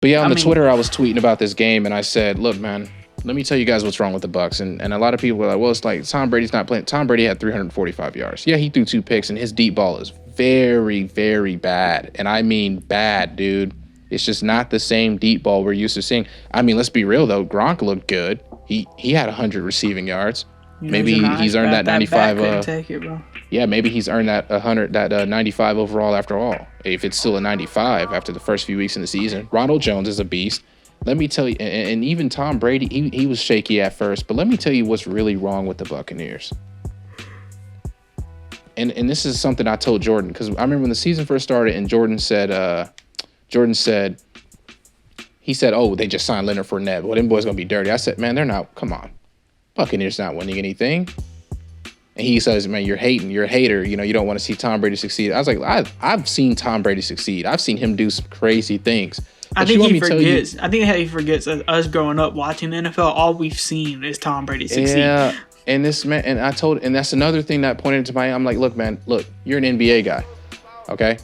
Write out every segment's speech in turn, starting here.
But yeah, on Twitter, I was tweeting about this game, and I said, look, man, let me tell you guys what's wrong with the Bucs. And a lot of people were like, well, it's like Tom Brady's not playing. Tom Brady had 345 yards. Yeah, he threw 2 picks, and his deep ball is very, very bad. And I mean bad, dude. It's just not the same deep ball we're used to seeing. I mean, let's be real, though. Gronk looked good. He had 100 receiving yards. Maybe he's earned that 95. Take it, bro. Yeah, maybe he's earned that 95 overall after all. If it's still a 95 after the first few weeks in the season. Ronald Jones is a beast. Let me tell you, and even Tom Brady, he was shaky at first, but let me tell you what's really wrong with the Buccaneers. And this is something I told Jordan, because I remember when the season first started and Jordan said, oh, they just signed Leonard Fournette. Well, them boys going to be dirty. I said, man, they're not. Come on. Buccaneers not winning anything. And he says, man, you're hating. You're a hater. You know, you don't want to see Tom Brady succeed. I was like, I've seen Tom Brady succeed. I've seen him do some crazy things. I think he forgets. I think he forgets us growing up watching the NFL. All we've seen is Tom Brady succeed. Yeah, and this man, and that's another thing that pointed to I'm like, look, man, you're an NBA guy, okay?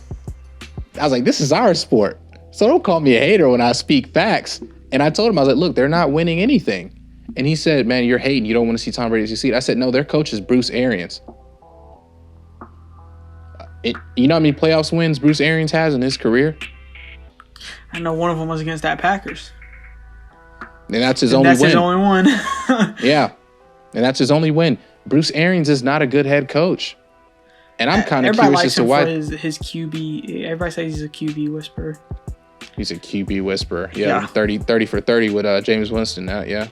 I was like, this is our sport, so don't call me a hater when I speak facts. And I told him, I was like, look, they're not winning anything. And he said, man, you're hating. You don't want to see Tom Brady succeed. I said, no, their coach is Bruce Arians. You know how many playoffs wins Bruce Arians has in his career? I know one of them was against that Packers. And that's his only win. That's his only one. Yeah. And that's his only win. Bruce Arians is not a good head coach. And I'm kind of curious as to why. His QB. Everybody says he's a QB whisperer. He's a QB whisperer. Yeah. 30 for 30 with James Winston. Yeah.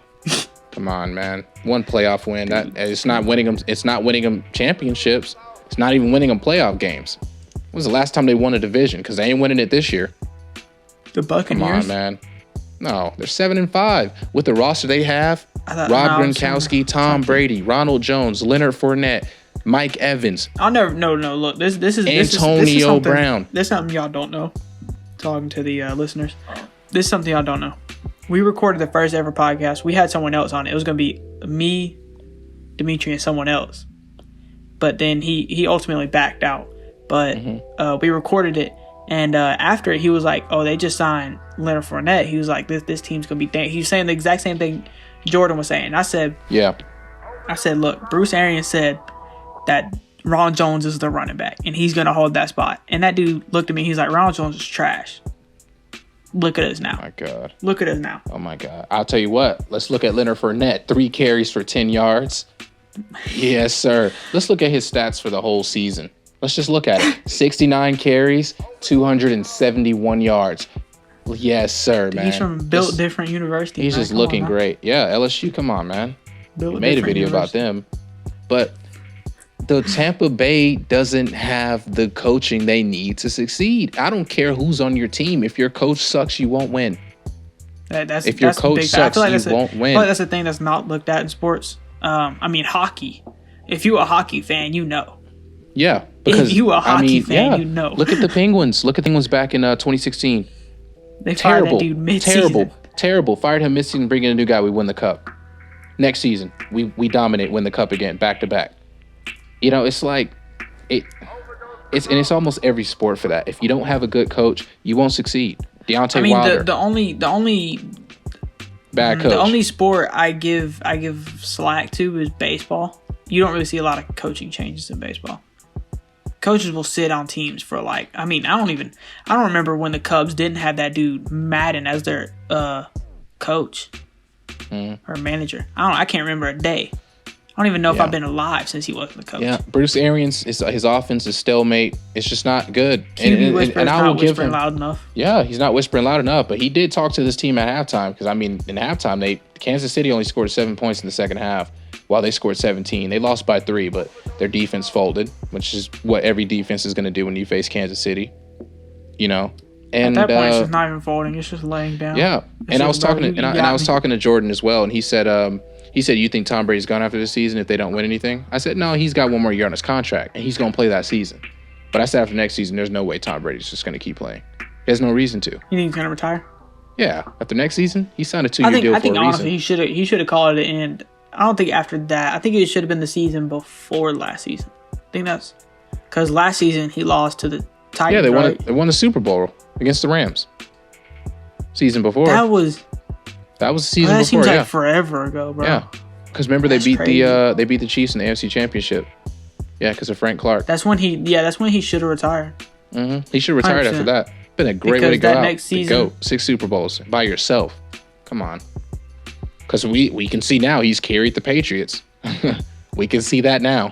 Come on, man. One playoff win. It's not winning them. It's not winning them championships. It's not even winning them playoff games. When was the last time they won a division? Because they ain't winning it this year. The Buccaneers? Come on, man. No, they're 7-5 with the roster they have. Rob Gronkowski, Tom Brady, Ronald Jones, Leonard Fournette, Mike Evans. No. Look, this is Antonio Brown. This is something y'all don't know. Talking to the listeners, this is something y'all don't know. We recorded the first ever podcast. We had someone else on it. It was going to be me, Dimitri, and someone else. But then he ultimately backed out. But we recorded it. And after it, he was like, oh, they just signed Leonard Fournette. He was like, this team's going to be... He was saying the exact same thing Jordan was saying. I said, look, Bruce Arians said that Ronald Jones is the running back, and he's going to hold that spot. And that dude looked at me. He's like, Ronald Jones is trash. Look at us now. Oh, my God. Look at us now. Oh, my God. I'll tell you what. Let's look at Leonard Fournette. 3 carries for 10 yards. Yes, sir. Let's look at his stats for the whole season. Let's just look at it. 69 carries, 271 yards. Yes, sir, man. He's from Built Different University. He's just looking great. Yeah, LSU, come on, man. We made a video about them. But the Tampa Bay doesn't have the coaching they need to succeed. I don't care who's on your team. If your coach sucks, you won't win. If your coach sucks, you won't win. I feel like that's the thing that's not looked at in sports. I mean, hockey. If you're a hockey fan, you know. Yeah. Because, if you a hockey fan, you know. Look at the Penguins. Look at the Penguins back in 2016. They fired that dude mid-season. Terrible. Fired him mid-season, bring in a new guy. We win the cup. Next season, we dominate, win the cup again, back to back. You know, it's like it's almost every sport for that. If you don't have a good coach, you won't succeed. Deontay Wilder. The only bad coach. The only sport I give slack to is baseball. You don't really see a lot of coaching changes in baseball. Coaches will sit on teams for I don't remember when the Cubs didn't have that dude Madden as their coach or manager. I can't remember a day. I don't even know if I've been alive since he wasn't the coach. Yeah, Bruce Arians, his offense is stalemate. It's just not good. And I will give him loud enough. Yeah, he's not whispering loud enough. But he did talk to this team at halftime because in halftime Kansas City only scored 7 points in the second half, while they scored 17. They lost by 3, but their defense folded, which is what every defense is going to do when you face Kansas City. You know. And at that point, it's just not even folding; it's just laying down. Yeah, I was talking to Jordan as well, and he said, "You think Tom Brady's gone after this season if they don't win anything?" I said, "No, he's got one more year on his contract, and he's going to play that season." But I said after next season, there's no way Tom Brady's just going to keep playing. He has no reason to. You think he's going to retire? Yeah, after next season, he signed a 2-year deal for a reason. I think honestly, he should have called it an end. I don't think after that. I think it should have been the season before last season. I think that's because last season he lost to the Titans. Yeah, they won the Super Bowl against the Rams. Season before. That was the season that before. seems Yeah. like forever ago, bro. Yeah. Because remember That's they beat crazy. they beat the Chiefs in the AFC Championship. Yeah, because of Frank Clark. That's when he should have retired. He should have retired 100%. after that. Been a great Because way to go that out. next To season- go 6 Super Bowls by yourself. Come on. Because we can see now he's carried the Patriots. We can see that now.